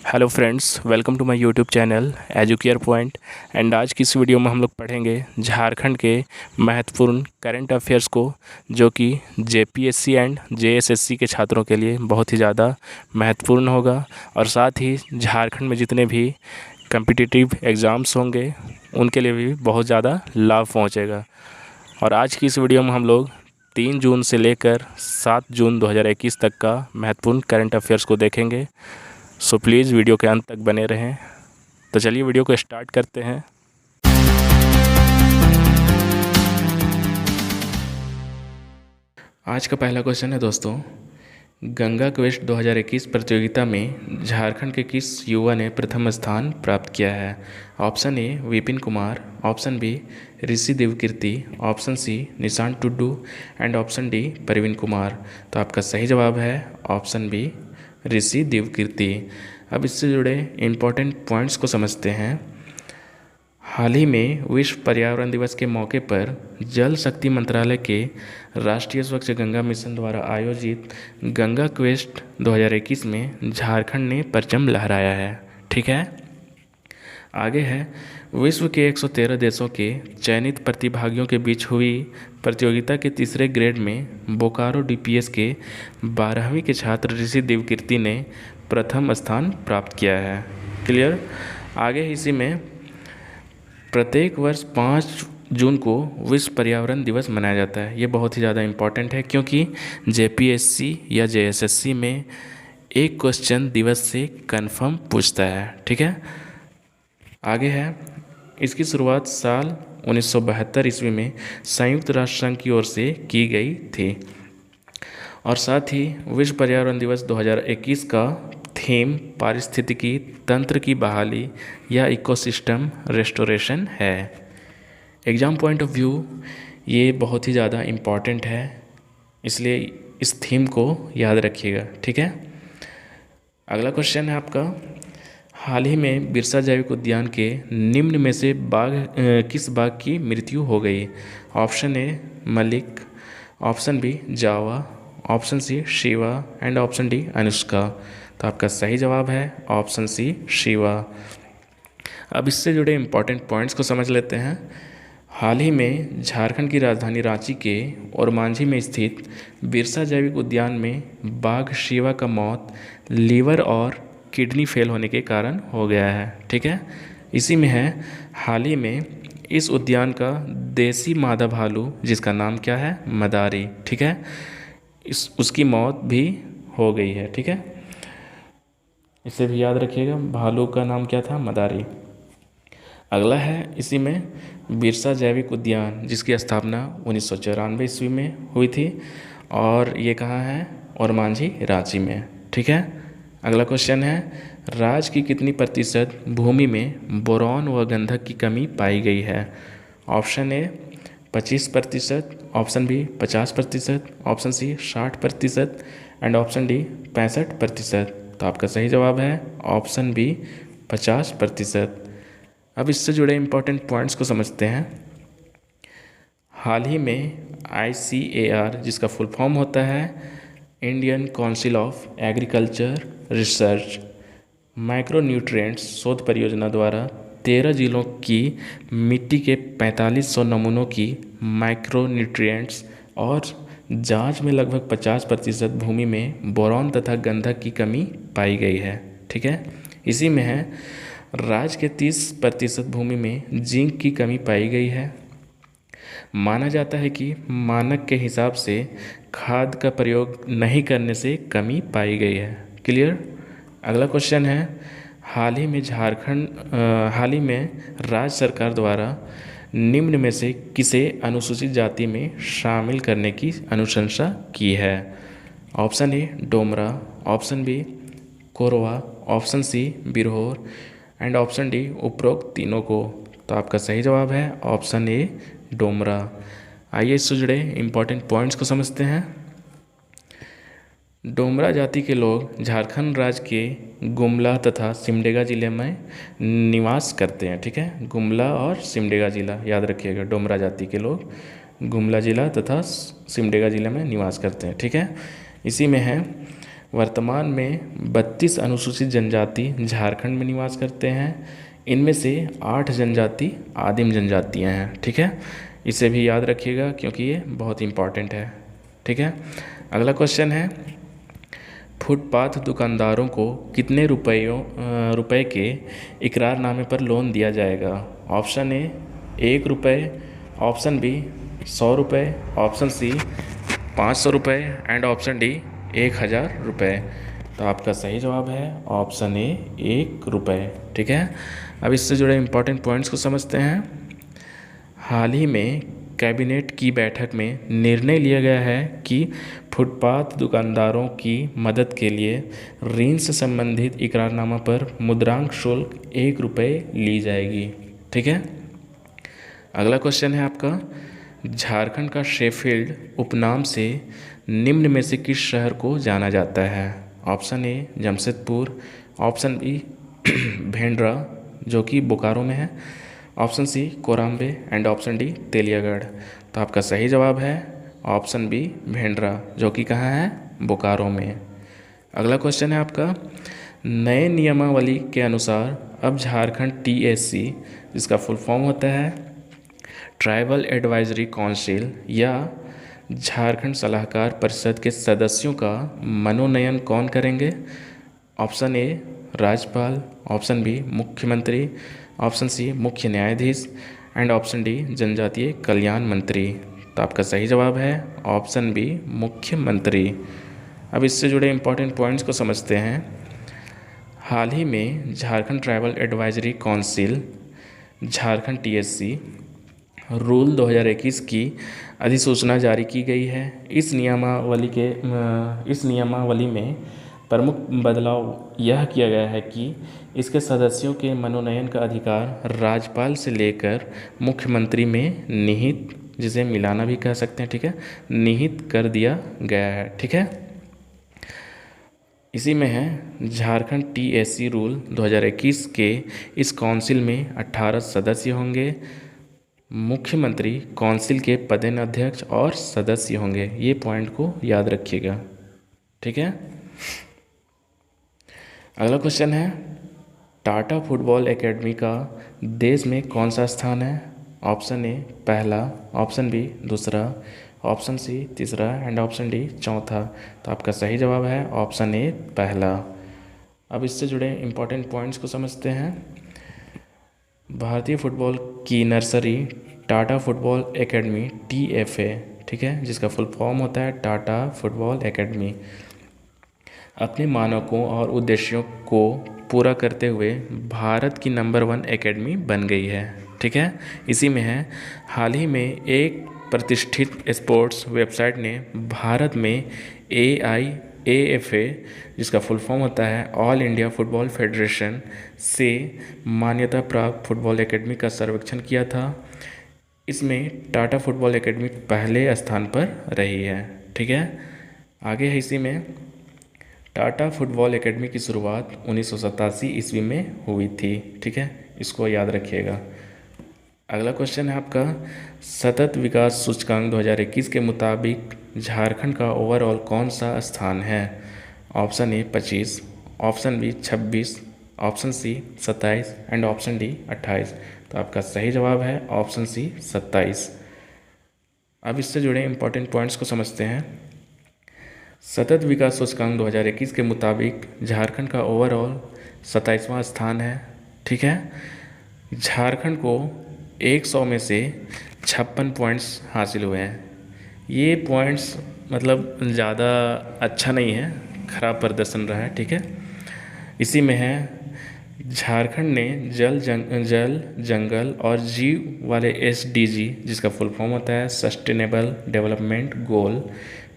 Hello friends, welcome to my YouTube channel Educare point. And आज की इस video में हम लोग पढ़ेंगे झारखंड के महत्वपूर्ण करंट अफेयर्स को, जो कि जेपीएससी एंड जेएसएससी के छात्रों के लिए बहुत ही ज़्यादा महत्वपूर्ण होगा। और साथ ही झारखंड में जितने भी कम्पिटिटिव एग्ज़ाम्स होंगे उनके लिए भी बहुत ज़्यादा लाभ पहुँचेगा। और आज की इस वीडियो में हम लोग 3 जून से लेकर 7 जून 2021 तक का महत्वपूर्ण करंट अफेयर्स को देखेंगे। सो प्लीज़ वीडियो के अंत तक बने रहें। तो चलिए वीडियो को स्टार्ट करते हैं। आज का पहला क्वेश्चन है दोस्तों, गंगा क्वेस्ट 2021 प्रतियोगिता में झारखंड के किस युवा ने प्रथम स्थान प्राप्त किया है? Option A Vipin Kumar, option B Rishi Devkirti, option C Nishant Tuddu and option D Praveen Kumar. तो आपका सही जवाब है ऑप्शन बी ऋषि देवकीर्ति। अब इससे जुड़े इम्पोर्टेंट पॉइंट्स को समझते हैं। हाल ही में विश्व पर्यावरण दिवस के मौके पर जल शक्ति मंत्रालय के राष्ट्रीय स्वच्छ गंगा मिशन द्वारा आयोजित गंगा क्वेस्ट 2021 में झारखंड ने परचम लहराया है। ठीक है, आगे है, विश्व के 113 देशों के चयनित प्रतिभागियों के बीच हुई प्रतियोगिता के तीसरे ग्रेड में बोकारो डीपीएस के 12वीं के छात्र ऋषि देवकीर्ति ने प्रथम स्थान प्राप्त किया है। क्लियर। आगे इसी में प्रत्येक वर्ष 5 जून को विश्व पर्यावरण दिवस मनाया जाता है। ये बहुत ही ज़्यादा इम्पॉर्टेंट है, क्योंकि जेपीएससी या जेएसएससी में एक क्वेश्चन दिवस से कंफर्म पूछता है। ठीक है, आगे है, इसकी शुरुआत साल 1972 ईस्वी में संयुक्त राष्ट्र संघ की ओर से की गई थी। और साथ ही विश्व पर्यावरण दिवस 2021 का थीम पारिस्थितिकी तंत्र की बहाली या इकोसिस्टम रेस्टोरेशन है। एग्ज़ाम पॉइंट ऑफ व्यू ये बहुत ही ज़्यादा इम्पॉर्टेंट है, इसलिए इस थीम को याद रखिएगा। ठीक है, अगला क्वेश्चन है आपका, हाल ही में बिरसा जैविक उद्यान के निम्न में से किस बाघ की मृत्यु हो गई? Option A Malik, option B Java, option C Shiva and option D Anushka. तो आपका सही जवाब है ऑप्शन सी शिवा। अब इससे जुड़े इम्पोर्टेंट पॉइंट्स को समझ लेते हैं। हाल ही में झारखंड की राजधानी रांची के ओरमांझी में स्थित बिरसा जैविक उद्यान में बाघ शिवा का मौत लीवर और किडनी फेल होने के कारण हो गया है। ठीक है, इसी में है, हाल ही में इस उद्यान का देसी मादा भालू, जिसका नाम क्या है, मदारी, ठीक है, उसकी मौत भी हो गई है। ठीक है, इसे भी याद रखिएगा, भालू का नाम क्या था, मदारी। अगला है, इसी में बिरसा जैविक उद्यान जिसकी स्थापना 1994 ईस्वी में हुई थी, और ये कहाँ है, ओरमांझी रांची में। ठीक है, अगला क्वेश्चन है, राज्य की कितनी प्रतिशत भूमि में बोरॉन व गंधक की कमी पाई गई है? Option A 25%, option B 50%, option C 60% and option D 65%। तो आपका सही जवाब है ऑप्शन बी 50%। अब इससे जुड़े इम्पोर्टेंट पॉइंट्स को समझते हैं। हाल ही में ICAR, जिसका फुल फॉर्म होता है Indian council of agriculture research, micro nutrients शोध परियोजना द्वारा 13 जिलों की मिट्टी के 4500 नमूनों की माइक्रो न्यूट्रिएंट्स और जांच में लगभग 50% भूमि में बोरॉन तथा गंधक की कमी पाई गई है। ठीक है, इसी में है, राज्य के 30% भूमि में जिंक की कमी पाई गई है। माना जाता है कि मानक के हिसाब से खाद का प्रयोग नहीं करने से कमी पाई गई है। क्लियर। अगला क्वेश्चन है, हाल ही में राज्य सरकार द्वारा निम्न में से किसे अनुसूचित जाति में शामिल करने की अनुशंसा की है? Option A Domra, option B Korwa, option C Birhor and option D उपरोक्त तीनों को। तो आपका सही जवाब है ऑप्शन ए डोमरा। आइए इससे जुड़े इम्पोर्टेंट पॉइंट्स को समझते हैं। डोमरा जाति के लोग झारखंड राज्य के गुमला तथा सिमडेगा जिले में निवास करते हैं। ठीक है, गुमला और सिमडेगा जिला याद रखिएगा, डोमरा जाति के लोग गुमला जिला तथा सिमडेगा जिले में निवास करते हैं। ठीक है, इसी में है, वर्तमान में 32 अनुसूचित जनजाति झारखंड में निवास करते हैं। इनमें से 8 जनजाति आदिम जनजातियां हैं। ठीक है, इसे भी याद रखिएगा क्योंकि ये बहुत इंपॉर्टेंट है। ठीक है, अगला क्वेश्चन है, फुटपाथ दुकानदारों को कितने रुपए के इकरारनामे पर लोन दिया जाएगा? ऑप्शन ए 1 रुपये, ऑप्शन बी 100 रुपये, ऑप्शन सी 500 रुपये एंड ऑप्शन डी 1000 रुपये। तो आपका सही जवाब है ऑप्शन ए 1 रुपये। ठीक है, अब इससे जुड़े इम्पोर्टेंट पॉइंट्स को समझते हैं। हाल ही में कैबिनेट की बैठक में निर्णय लिया गया है कि फुटपाथ दुकानदारों की मदद के लिए ऋण से संबंधित इकरारनामा पर मुद्रांक शुल्क 1 रुपये ली जाएगी। ठीक है, अगला क्वेश्चन है आपका, झारखंड का शेफील्ड उपनाम से निम्न में से किस शहर को जाना जाता है? Option A Jamshedpur, option B Bhendra जो कि बोकारो में है, option C Korambe and option D Teliyagarh. तो आपका सही जवाब है ऑप्शन बी भेंड्रा जो कि कहाँ है? बोकारो में। अगला क्वेश्चन है आपका, नए नियमावली के अनुसार अब झारखंड टीएससी जिसका फुल फॉर्म होता है ट्राइबल एडवाइजरी काउंसिल या झारखंड सलाहकार परिषद के सदस्यों का मनोनयन कौन करेंगे? ऑप्शन ए राज्यपाल, ऑप्शन बी मुख्यमंत्री, ऑप्शन सी मुख्य न्यायाधीश एंड ऑप्शन डी जनजातीय कल्याण मंत्री। तो आपका सही जवाब है ऑप्शन बी मुख्यमंत्री। अब इससे जुड़े इम्पोर्टेंट पॉइंट्स को समझते हैं। हाल ही में Jharkhand tribal advisory council Jharkhand TSC rule 2021 की अधिसूचना जारी की गई है। इस नियमावली में प्रमुख बदलाव यह किया गया है कि इसके सदस्यों के मनोनयन का अधिकार राज्यपाल से लेकर मुख्यमंत्री में निहित, जिसे मिलाना भी कह सकते हैं, ठीक है, निहित कर दिया गया है। ठीक है, इसी में है झारखंड टीएससी रूल 2021 के इस काउंसिल में 18 सदस्य होंगे। मुख्यमंत्री काउंसिल के पदेन अध्यक्ष और सदस्य होंगे। ये पॉइंट को याद रखिएगा। ठीक है, अगला क्वेश्चन है, टाटा फुटबॉल एकेडमी का देश में कौन सा स्थान है? ऑप्शन ए पहला, ऑप्शन बी दूसरा, ऑप्शन सी तीसरा एंड ऑप्शन डी चौथा। तो आपका सही जवाब है ऑप्शन ए पहला। अब इससे जुड़े इम्पोर्टेंट पॉइंट्स को समझते हैं। भारतीय फुटबॉल की nursery Tata football academy TFA, ठीक है, जिसका फुल फॉर्म होता है टाटा फुटबॉल एकेडमी, अपने मानकों और उद्देश्यों को पूरा करते हुए भारत की नंबर 1 एकेडमी बन गई है। ठीक है, इसी में है, हाल ही में एक प्रतिष्ठित स्पोर्ट्स वेबसाइट ने भारत में AIAFA जिसका फुल फॉर्म होता है ऑल इंडिया फुटबॉल फेडरेशन से मान्यता प्राप्त फुटबॉल एकेडमी का सर्वेक्षण किया था। इसमें टाटा फुटबॉल एकेडमी पहले स्थान पर रही है। ठीक है, आगे है इसी में, टाटा फुटबॉल एकेडमी की शुरुआत 1987 ईस्वी में हुई थी। ठीक है, इसको याद रखिएगा। अगला क्वेश्चन है आपका, सतत विकास सूचकांक 2021 के मुताबिक झारखंड का ओवरऑल कौन सा स्थान है? Option A 25, option B 26, option C 27 and option D 28। तो आपका सही जवाब है ऑप्शन सी 27। अब इससे जुड़े इम्पोर्टेंट पॉइंट्स को समझते हैं। सतत विकास सूचकांक 2021 के मुताबिक झारखंड का ओवरऑल 27वां स्थान है। ठीक है, झारखंड को 100 में से 56 पॉइंट्स हासिल हुए हैं। ये पॉइंट्स मतलब ज़्यादा अच्छा नहीं है, खराब प्रदर्शन रहा है। ठीक है, इसी में है, झारखंड ने जल जंगल और जीव वाले SDG जिसका फुल फॉर्म होता है सस्टेनेबल डेवलपमेंट गोल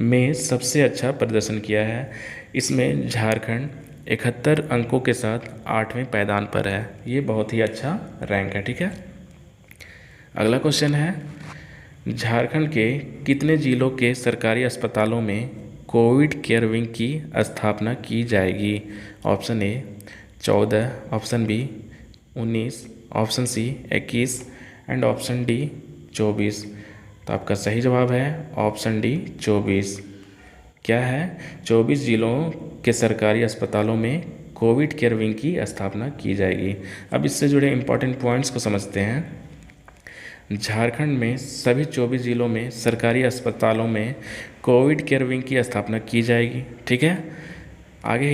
में सबसे अच्छा प्रदर्शन किया है। इसमें झारखंड 71 अंकों के साथ 8वें पायदान पर है। ये बहुत ही अच्छा रैंक है। ठीक है, अगला क्वेश्चन है, झारखंड के कितने जिलों के सरकारी अस्पतालों में कोविड केयर विंग की स्थापना की जाएगी? Option A 14, option B 19, option C 21 and option D 24। तो आपका सही जवाब है ऑप्शन डी 24। क्या है? 24 जिलों के सरकारी अस्पतालों में कोविड केयर विंग की स्थापना की जाएगी। अब इससे जुड़े इम्पोर्टेंट पॉइंट्स को समझते हैं। झारखंड में सभी 24 जिलों में सरकारी अस्पतालों में कोविड केयर विंग की स्थापना की जाएगी। ठीक है, आगे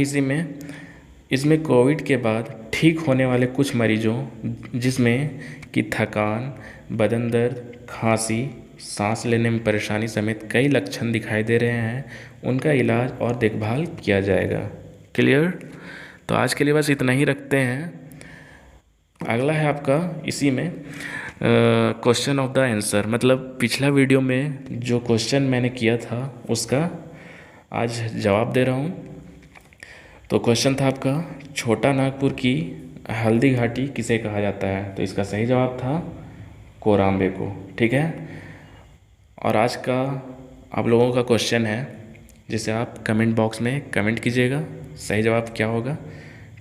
इसमें कोविड के बाद ठीक होने वाले कुछ मरीजों, जिसमें कि थकान, बदन दर्द, खांसी, सांस लेने में परेशानी समेत कई लक्षण दिखाई दे रहे हैं, उनका इलाज और देखभाल किया जाएगा। क्लियर? तो आज के लिए बस इतना ही रखते हैं। अगला है आपका इसी में क्वेश्चन ऑफ द आंसर, मतलब पिछला वीडियो में जो क्वेश्चन मैंने किया था उसका आज जवाब दे रहा हूँ। तो क्वेश्चन था आपका, छोटा नागपुर की हल्दी घाटी किसे कहा जाता है? तो इसका सही जवाब था कोराम्बे को। ठीक है, और आज का आप लोगों का क्वेश्चन है जिसे आप कमेंट बॉक्स में कमेंट कीजिएगा, सही जवाब क्या होगा।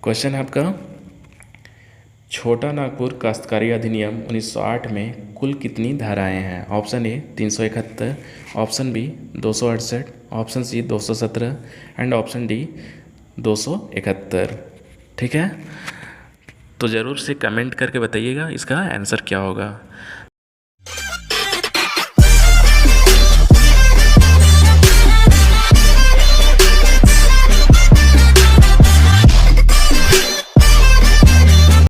क्वेश्चन है आपका, छोटा नागपुर काश्तकारी अधिनियम 1908 में कुल कितनी धाराएं हैं? Option A 371, option B 268, option C 217 and option D 271। ठीक है, तो ज़रूर से कमेंट करके बताइएगा इसका आंसर क्या होगा।